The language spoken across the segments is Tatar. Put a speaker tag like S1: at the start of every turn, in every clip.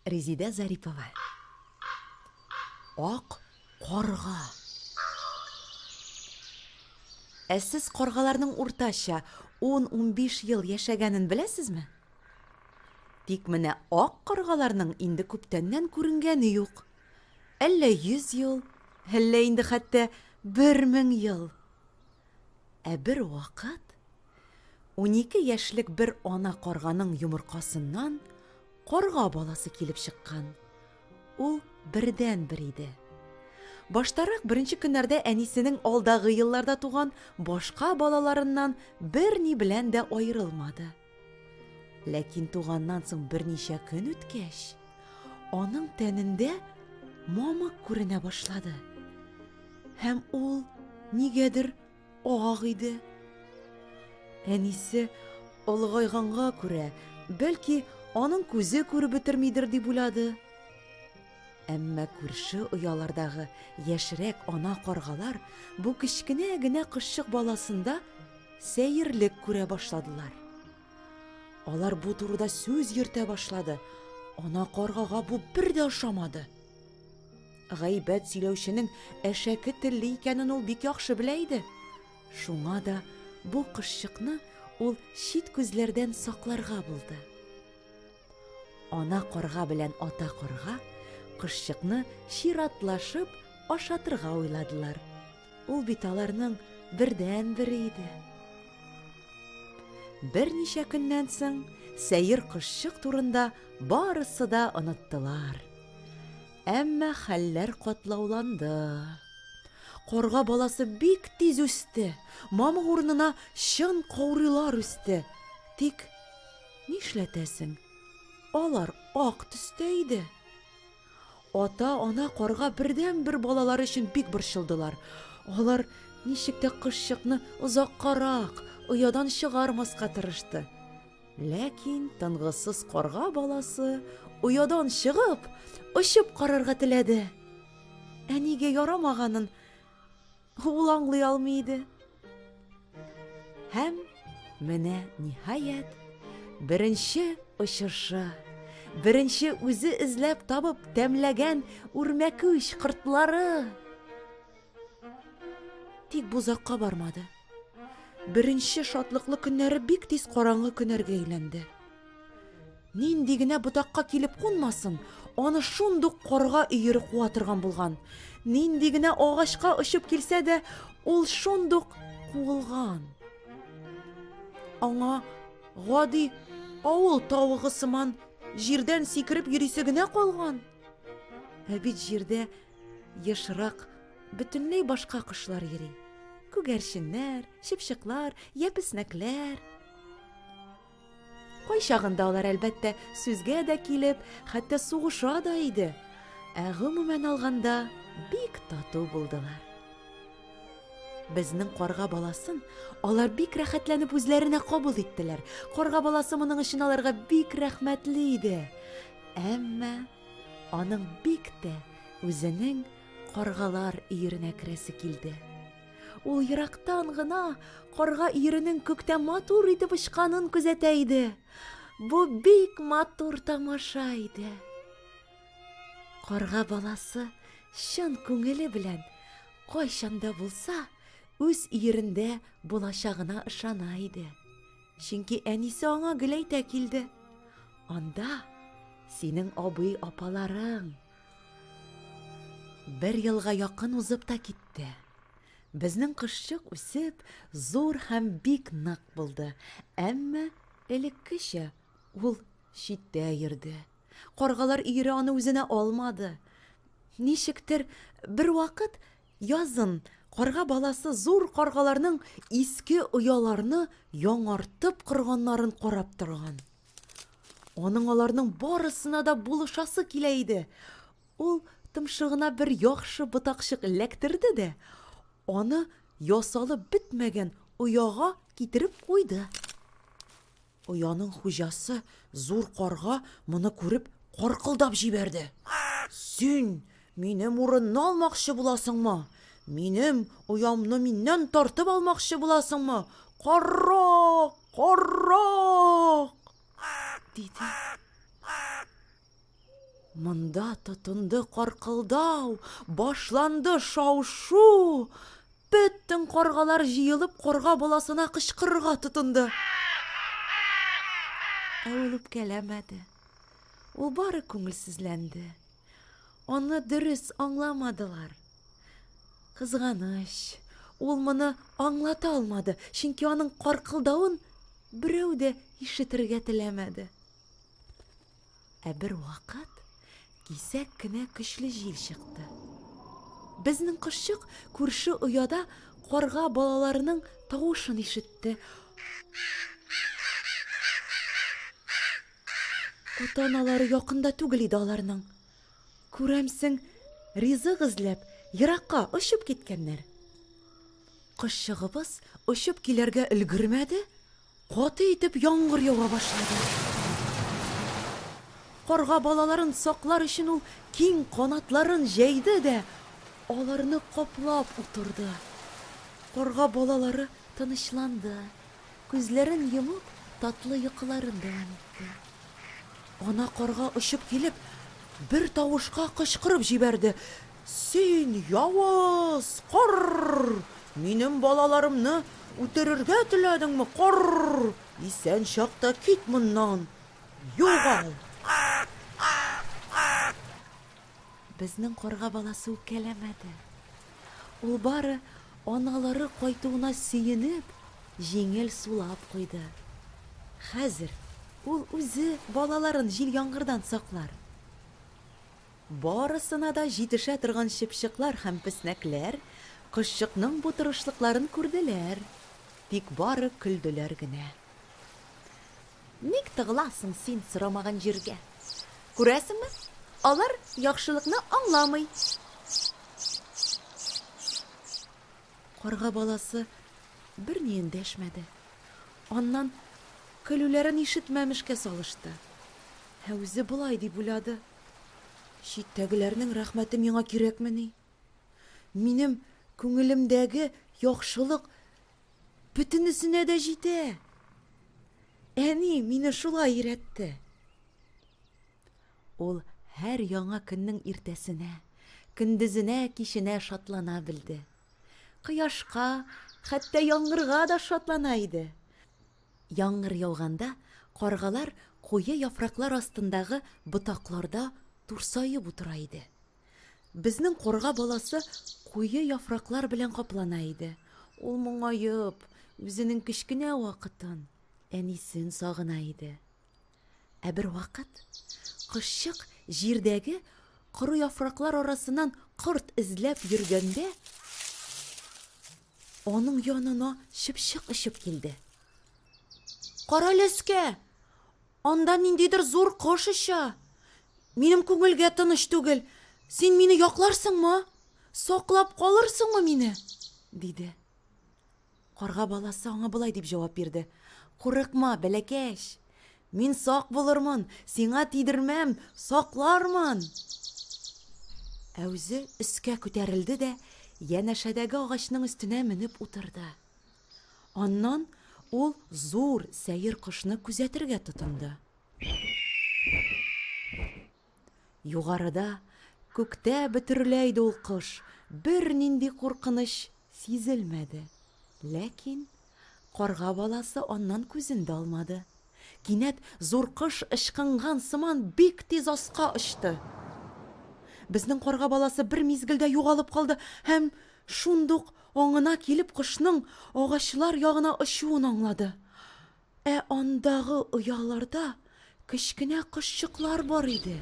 S1: Резида Зарипова. Ак карга. Сез каргаларның уртача 10-15 ел яшәгәнен беләсезме? Тик менә ак каргаларның инде күптәннән күренгәне юк. Әллә 100 ел, әллә инде хәтта 1000 ел. Ә бер вакыт 12 яшьлек бер ана карганың йомыркасыннан карга баласы килеп чыккан. Ул бердән-бер иде. Баштарак беренче көннәрдә әнисенең алдагы елларда туган башка балаларыннан берни белән дә аерылмады. Ләкин туганнан соң берничә көн үткәч, аның тәнендә мамык күренә башлады. Һәм ул нигәдер ак иде. Әнисе олыгайганга күрә, бәлки аның күзе күреп бетермидер дип уйлады. Әмма күрше оялардагы яшьрәк ана каргалар бу кечкенә генә кызчык баласында сәерлек күрә башладылар. Алар бу турыда сүз йөртә башлады. Ана каргага бу бер дә ошамады. Гайбәт сөйләүченең әшәке телле икәнен ул бик яхшы белә иде. Шуңа да бу кызчыкны ул чит күзләрдән сакларга булды. Ана карга белән ата карга кызчыкны чиратлашып ашатырга уйладылар. Ул бит аларның бердән-бер иде. Берничә көннән соң сәер кызчык турында барысы да оныттылар. Әмма хәлләр катлауланды. Карга баласы бик тиз үсте. Мамык урынына чын каурыйлар үсте. Тик нишләтәсең? Алар ак төстә иде. Ата-ана карга бердән-бер балалар өчен бик борчылдылар. Алар ничек тә кызчыкны озаккарак оядан чыгармаска тырышты. Ләкин тынгысыз карга баласы оядан чыгып, очып карарга теләде. Әнигә ярамаганын ул аңлый алмый иде. Һәм менә ниһаять беренче очышы, беренче үзе эзләп табып тәмләгән үрмәкүч кортлары. Тик бу озакка бармады. Беренче шатлыклы көннәре бик тиз караңгы көннәргә әйләнде. Нинди генә ботакка килеп кунмасын, аны шундук карга өере куа торган булган. Нинди генә агачка очып килсә дә, ул шундук куылган. Аңа гади авыл тавыгы сыман җирдән сикереп йөрисе генә калган. Ә бит җирдә ешрак бөтенләй башка кошлар йөри. Күгәрченнәр, чыпчыклар, япеснәкләр. Кайчагында алар әлбәттә сүзгә дә килеп, хәтта сугыша да иде. Ә гомумән алганда бик тату булдылар. Безнең карга баласын алар бик рәхәтләнеп үзләренә кабул иттеләр. Карга баласы моның өчен аларга бик рәхмәтле иде. Әмма аның бик тә үзенең каргалар өеренә керәсе килде. Ул ерактан гына карга өеренең күктә матур итеп очканын күзәтә иде. Бу бик матур тамаша иде. Карга баласы чын күңеле белән кайчанда булса үз өерендә булачагына ышана иде. Чөнки әнисе аңа гел әйтә килде. Анда синең абый апаларың. Бер елга якын узып та китте. Безнең кызчык үсеп, зур һәм бик нык булды. Әмма элеккечә ул читтә йөрде. Каргалар өере аны үзенә алмады. Ничектер бер вакыт язын карга баласы зур каргаларның иске ояларны яңартып кырганнарын карап торган. Аның аларның барысына да булышасы килә иде. Ул тымшыгына бер яхшы ботакчык эләктерде дә, аны ясалып бетмәгән ояга китереп куйды. Ояның хуҗасы зур карга моны күреп каркылдап җибәрде. Син минем урынны алмакчы буласыңмы? Минем оямны миннән тартып алмакчы буласыңмы? Карак! Карак! Диде. Монда тотынды каркылдау, башланды шау-шу. Бөтен каргалар җыелып карга баласына кычкырырга тотынды. Ә ул үпкәләмәде. Ул бары күңелсезләнде. Аны дөрес аңламадылар. Кызганыч, ул моны аңлата алмады, чөнки аның каркылдавын берәү дә ишетергә теләмәде. Ә бер вакыт кисәк кенә көчле җил чыкты. Безнең кошчык күрше ояда карга балаларының тавышын ишетте. Ата-аналары якында түгел иде аларның. Күрәмсең, ризык эзләп еракка очып киткәннәр. Кошчыгыбыз очып килергә өлгермәде, каты итеп яңгыр ява башлады. Карга балаларын саклар өчен ул киң канатларын җәйде дә аларны каплап утырды. Карга балалары тынычланды. Күзләрен йомып, татлы йокыларын дәвам итте. Ана карга очып килеп, бер тавышка кычкырып җибәрде. Син явыз, кар! Минем балаларымны үтерергә теләдеңме, кар? Исән чакта кит моннан. Югал! Безнең карга баласы үпкәләмәде. Ул бары аналары кайтуына сөенеп, җиңел сулап куйды. Хәзер ул үзе балаларын җил яңгырдан саклар. Барысына да җитешә торган чыпчыклар һәм песнәкләр кошчыкның бу тырышлыкларын күрделәр. Тик бары көлделәр генә. Ник тыгыласың син сорамаган җиргә? Күрәсеңме? Алар яхшылыкны аңламый. Карга баласы бер ни эндәшмәде. Аннан көлүләрен ишетмәмешкә салышты. Ә үзе булай дип уйлады. Читтәгеләрнең рәхмәте миңа кирәкмени? Минем күңелемдәге яхшылык бөтенесенә дә җитә. Әни мине шулай өйрәтте. Ул һәр яңа көннең иртәсенә, көндезенә, киченә шатлана белде. Кояшка, хәтта яңгырга да шатлана иде. Яңгыр яуганда каргалар куе яфраклар астындагы ботакларда турсаеп утыра иде. Безнең карга баласы куе яфраклар белән каплана иде. Ул моңаеп, үзенең кечкенә вакытын, әнисен сагына иде. Ә бер вакыт кошчык җирдәге коры яфраклар арасыннан кырт эзләп йөргәндә, аның янына чыпчык очып килде. Кара ләскә, анда ниндидер зур кош оча. Минем күңелгә тыныч түгел. Син мине якларсыңмы? Саклап калырсыңмы мине? Диде. Карга баласы аңа болай дип җавап бирде. Курыкма, бәләкәч. Мин сак булырмын, сиңа тидермәм, саклармын. Ә үзе өскә күтәрелде дә янәшәдәге агачның өстенә менеп утырды. Аннан ул зур сәер кошны күзәтергә тотынды. Югарыда, күктә бөтерләйде ул кош, бер нинди куркыныч сизелмәде. Ләкин карга баласы аннан күзен дә алмады. Кинәт зур кош ычкынган сыман бик тиз аска очты. Безнең карга баласы бер мизгелдә югалып калды һәм шундук аңына килеп кошның агачлар ягына очуын аңлады. Ә андагы ояларда кечкенә кошчыклар бар иде.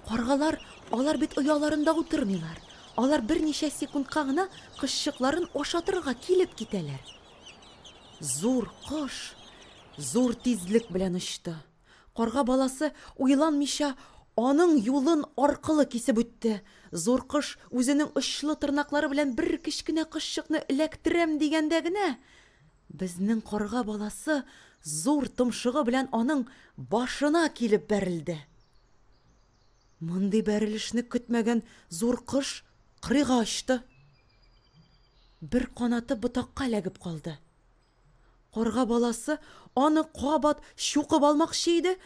S1: Каргалар, алар бит ояларында утырмыйлар. Алар берничә секундка гына кошчыкларын ашатырга килеп китәләр. Зур кош зур тизлек белән очты. Карга баласы уйланмыйча аның юлын аркылы кисеп үтте. Зур кош үзенең очлы тырнаклары белән бер кечкенә кошчыкны эләктерәм дигәндә генә, безнең карга баласы зур томшыгы белән аның башына килеп бәрелде. Мондый бәрелешне көтмәгән зур кош кырыйга очты. Бер канаты ботакка эләгеп калды. Карга баласы аны кабат чукып алмакчы иде,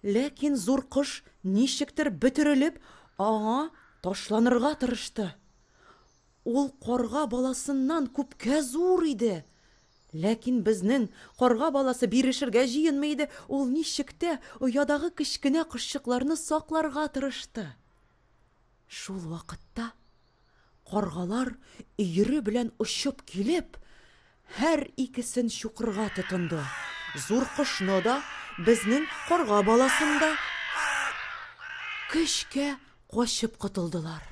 S1: Ләкин зур кош ничектер бөтерелеп, аңа ташланырга тырышты. Ул карга баласыннан күпкә зур иде. Ләкин безнең карга баласы бирешергә җыенмый иде. Ул ничектә оядагы кечкенә кошчыкларны сакларга тырышты. Шул вакытта каргалар өере белән очып килеп, һәр икесен чукырга тотынды. Зур кошны да, безнең карга баласын да. Көчкә качып котылдылар.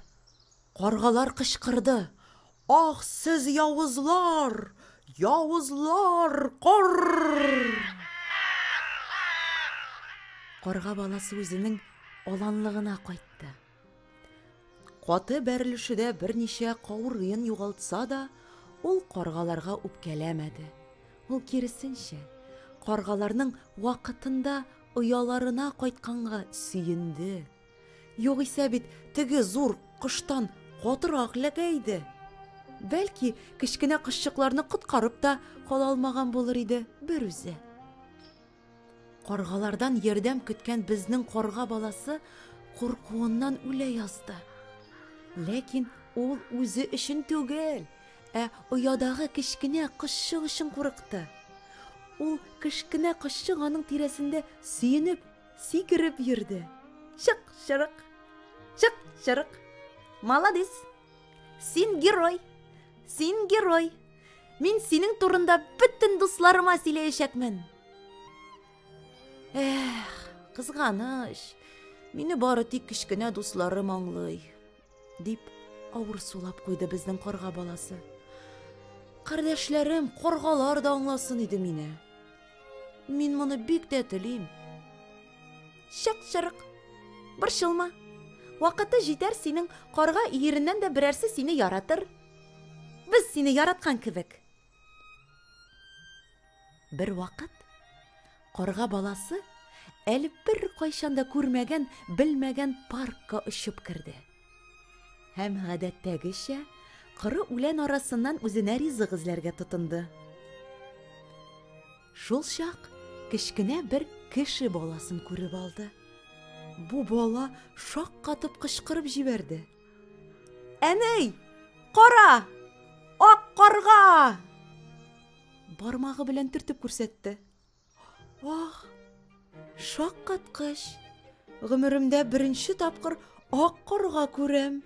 S1: Каргалар кычкырды: "Ах, сез явызлар! Явызлар! Карга баласы үзенең аланлыгына кайтты. Каты бәрелешүдә берничә каурыен югалтса да, ул каргаларга үпкәләмәде. Ул киресенчә, каргаларның вакытында ояларына кайтканга сөенде. Югыйсә бит теге зур коштан катырак ләгәйде. Бәлки, кечкенә кошчыкларны коткарып та кала алмаган булыр иде бер үзе. Каргалардан ярдәм көткән безнең карга баласы куркуыннан үлә язды. Ләкин ул үзе өчен түгел, оядагы кечкенә кошчык өчен курыкты. Ул кечкенә кошчык аның тирәсендә сөенеп, сикереп йөрде. Чык-чырык, чык-чырык. Молодец! Син герой! Син герой! Мин синең турында бөтен дусларыма сөйләячәкмен. Кызганыч, мине бары тик кечкенә дусларым аңлый, дип авыр сулап куйды безнең карга баласы. Кардәшләрем, каргалар да аңласын иде мине. Мин моны бик тә телим. Чык-чырык, борчылма. Вакыты җитәр, синең карга иереннән дә берәрсе сине яратыр. Без сине яраткан кебек. Бер вакыт карга баласы әле бер кайчанда күрмәгән, белмәгән паркка очып керде. Һәм гадәттәгечә, коры үлән арасыннан үзенә ризык эзләргә тотынды. Шул чак кечкенә бер кеше баласын күреп алды. Бу бала шаккатып кычкырып җибәрде: "Әнәй, кара! Ак карга!" Бармагы белән төртеп күрсәтте. Ах, шаккаткыч! Гомеремдә беренче тапкыр ак карга күрәм.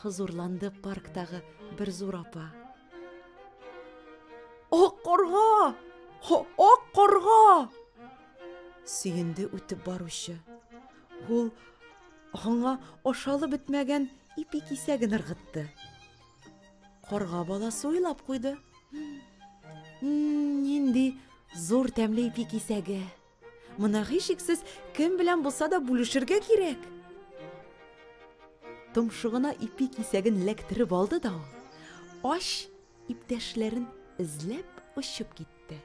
S1: Хозурланды парктагы бер зур апа. Ак карга! Ак карга! Сөенде үтеп баручы. Ул аңа ашалы бетмәгән ипи кисәген ыргытты. Карга баласы уйлап куйды: "Нинди зур тәмле ипи кисәге. Моны һичшиксез кем белән булса да бүлешергә кирәк." Томшыгына ипи кисәген ләктереп алды да ул, аш иптәшләрен эзләп очып китте.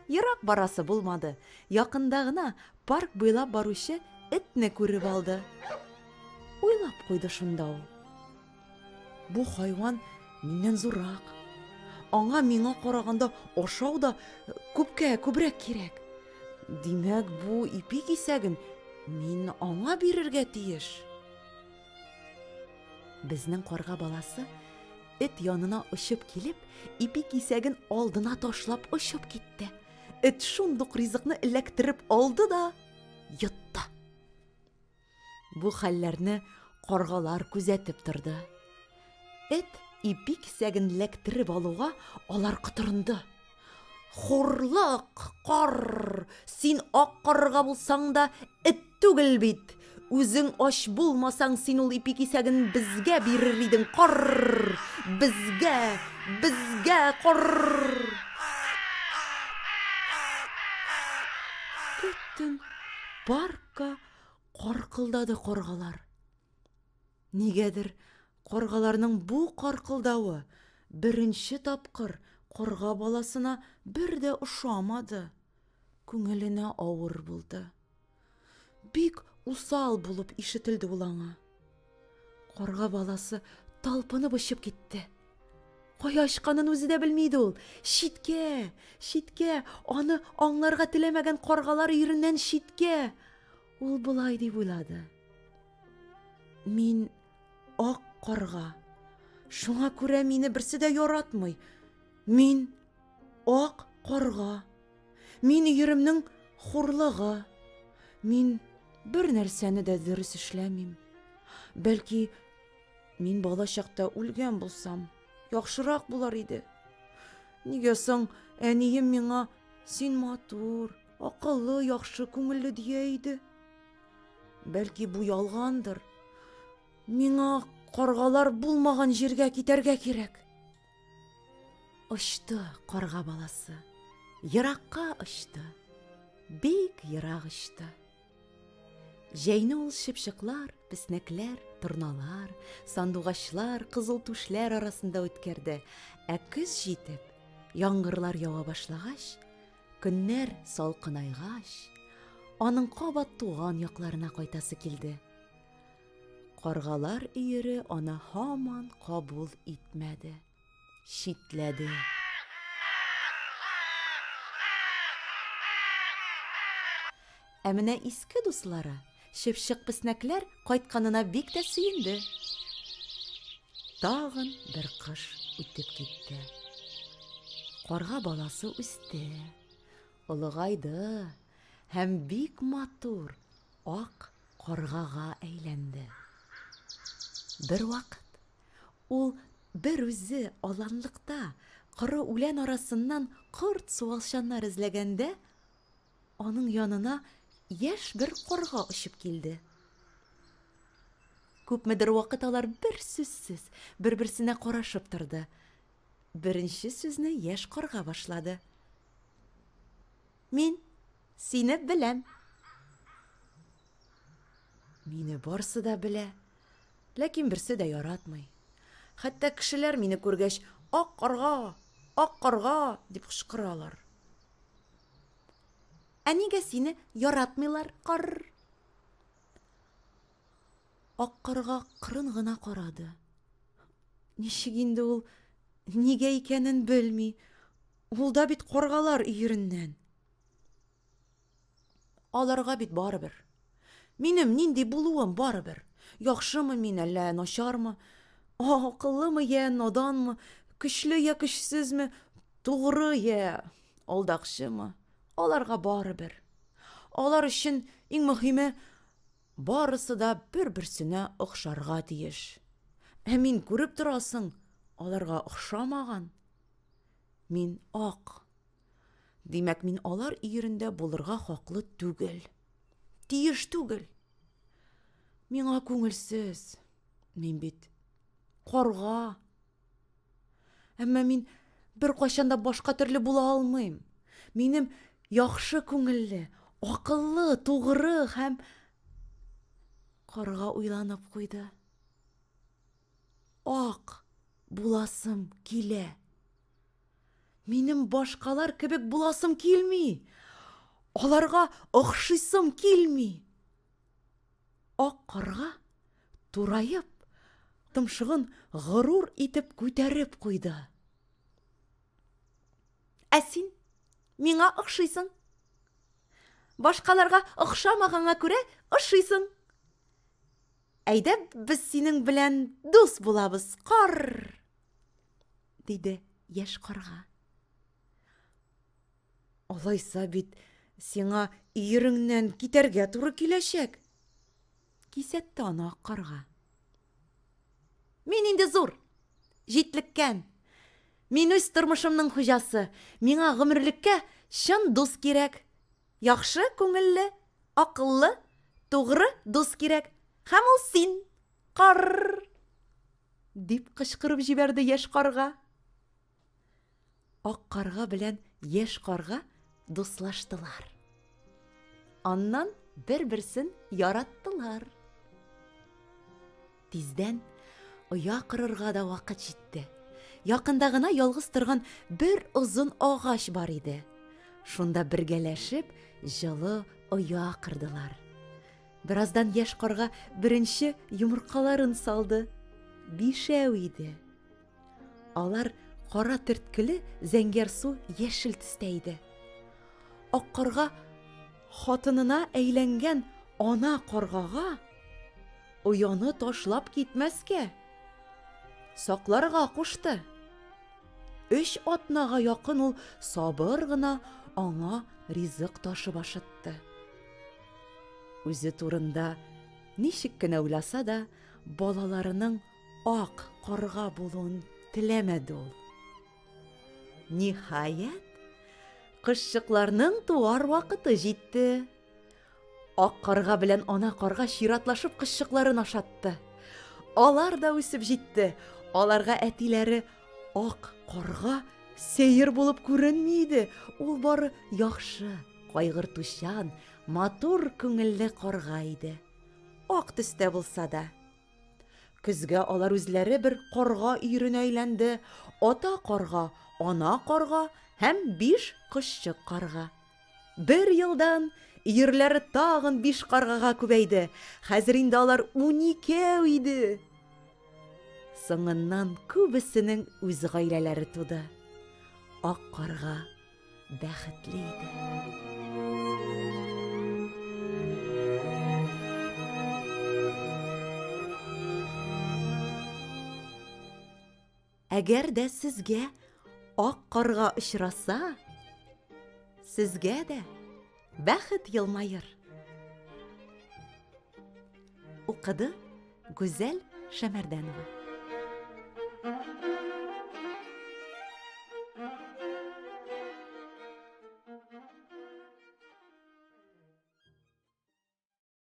S1: Ерак барасы булмады. Якында гына парк буйлап баручы этне күреп алды. Уйлап куйды шунда ул: "Бу хайван миннән зуррак. Аңа миңа караганда ашау да күбрәк кирәк. Димәк, бу ипи кисәген мин аңа бирергә тиеш." Безнең карга баласы эт янына очып килеп, ипи кисәген алдына ташлап очып китте. Эт шундук ризыкны эләктереп алды да йотты. Бу хәлләрне каргалар күзәтеп торды. Эт ипи кисәген эләктереп алуга алар котырынды. "Хурлык, кар! Син ак карга булсаң да эт түгел бит. Үзең аш булмасаң, син ул ипи кисәген безгә бирер идең, кар! Безгә, кар!" Бөтен паркка каркылдады каргалар. Нигәдер каргаларның бу каркылдавы беренче тапкыр карга баласына бер дә ошамады. Күңеленә авыр булды. Бик усал булып ишетелде ул аңа. Карга баласы талпынып очып китте. Кая очканын үзе дә белмиде ул. Читкә, аны аңларга теләмәгән каргалар өереннән читкә. Ул болай дип уйлады. Мин ак карга. Шуңа күрә мине берсе дә яратмый. Мин ак карга. Мин өеремнең хурлыгы. Мин бер нәрсәне дә дөрес эшләмим. Бәлки, мин бала чакта үлгән булсам, яхшырак булар иде. Нигә соң әнием миңа син матур, акыллы, яхшы күңелле дия иде? Бәлки, бу ялгандыр. Миңа каргалар булмаган җиргә китәргә кирәк. Очты карга баласы. Еракка очты. Бик ерак очты. Җәйне ул шипшыклар, песнәкләр, торналар, сандугачлар, кызыл түшләр арасында үткәрде. Ә көз җитеп, яңгырлар ява башлагач, көннәр салкынайгач, аның кабат туган якларына кайтасы килде. Каргалар өере аны һаман кабул итмәде. Читләде. Ә менә иске дуслары, шипшык песнәкләр кайтканына бик тә сөенде. Тагын бер кыш үтеп китте. Карга баласы үсте, олыгайды һәм бик матур ак каргага әйләнде. Бер вакыт ул бер үзе аланлыкта коры үлән арасыннан корт суалчаннар эзләгәндә, аның янына яшь бер карга очып килде. Күпмедер вакыт алар бер сүзсез бер-берсенә карашып торды. Беренче сүзне яшь карга башлады. Мин сине беләм. Мине барсы да белә, ләкин берсе дә яратмый. Хәтта кешеләр мине күргәч, ак карга дип кычкыралар. Ә нигә сине яратмыйлар, кар? Ак карга кырын гына карады. Ничек инде ул нигә икәнен белми. Ул да бит каргалар өереннән. Аларга бит барыбер. Минем нинди булуым барыбер. Яхшымы мин әллә начармы? Акыллымы я наданмы? Көчле я көчсезме? Тугры я алдакчымы? Аларга барыбер. Алар өчен иң мөһиме барысы да бер-берсенә охшарга тиеш. Ә мин күреп торасың, аларга охшамаган. Мин ак. Димәк, мин алар өерендә булырга хаклы түгел. Тиеш түгел. Миңа күңелсез. Мин бит карга. Әмма мин бер кайчанда башка төрле була алмыйм. Минем яхшы күңелле, акыллы, тугры һәм карга уйланып куйды. Ак буласым килә. Минем башкалар кебек буласым килми. Аларга охшыйсым килми. Ак карга турайып, тымшыгын горур итеп күтәреп куйды. Ә син миңа охшыйсың. Башкаларга охшамаганга күрә охшыйсың. Әйдә, без синең белән дус булабыз, кар, диде яшь карга. Алайса бит сиңа өереңнән китәргә туры киләчәк. Кисәтте аны ак карга. Мин инде зур, җитлеккән. Мин үз тормышымның хуҗасы. Миңа гомерлеккә чын дус кирәк. Яхшы күңелле, акыллы, тугры дус кирәк. Һәм ул син, кар, дип кычкырып җибәрде яшь карга. Ак карга белән яшь карга дуслаштылар. Аннан бер-берсен яраттылар. Тиздән оя кырырга да вакыт җитте. Якында гына ялгыз торган бер озын агач бар иде. Шунда бергәләшеп җылы оя кырдылар. Бераздан яшь карга беренче йомыркаларын салды. 5 иде. Алар қара төрткілі зәңгәр су яшел төстә иде. Ак карга хатынына әйләнгән ана каргага ояны ташлап китмәскә сакларга кушты. 3 атнага якын ул сабыр гына аңа ризык ташып ашатты. Үзе турында ничек кенә уйласа да, балаларының ак карга булуын теләмәде ул. Ниһаять, кышчыкларның туар вакыты җитте. Ак карга белән ана карга чиратлашып кышчыкларын ашатты. Алар да үсеп җитте. Аларга әтиләре ак карга сәер булып күренми иде. Ул бары яхшы, кайгыртучан, матур күңелле карга иде. Ак төстә булса да. Көзгә алар үзләре бер карга өйренә әйләнде. Ата карга, ана карга һәм 5 кышчык карга. 1 елдан ирләре тагын 5 каргага күбәйде. Хәзер инде алар 12 иде. Соңыннан күбесенең үз гаиләләре туды. Ак карга бәхетле иде. Әгәр дә сезгә ак карга очраса, сезгә дә бәхет елмайыр. Укыды Гүзәл Шәмәрдәнова.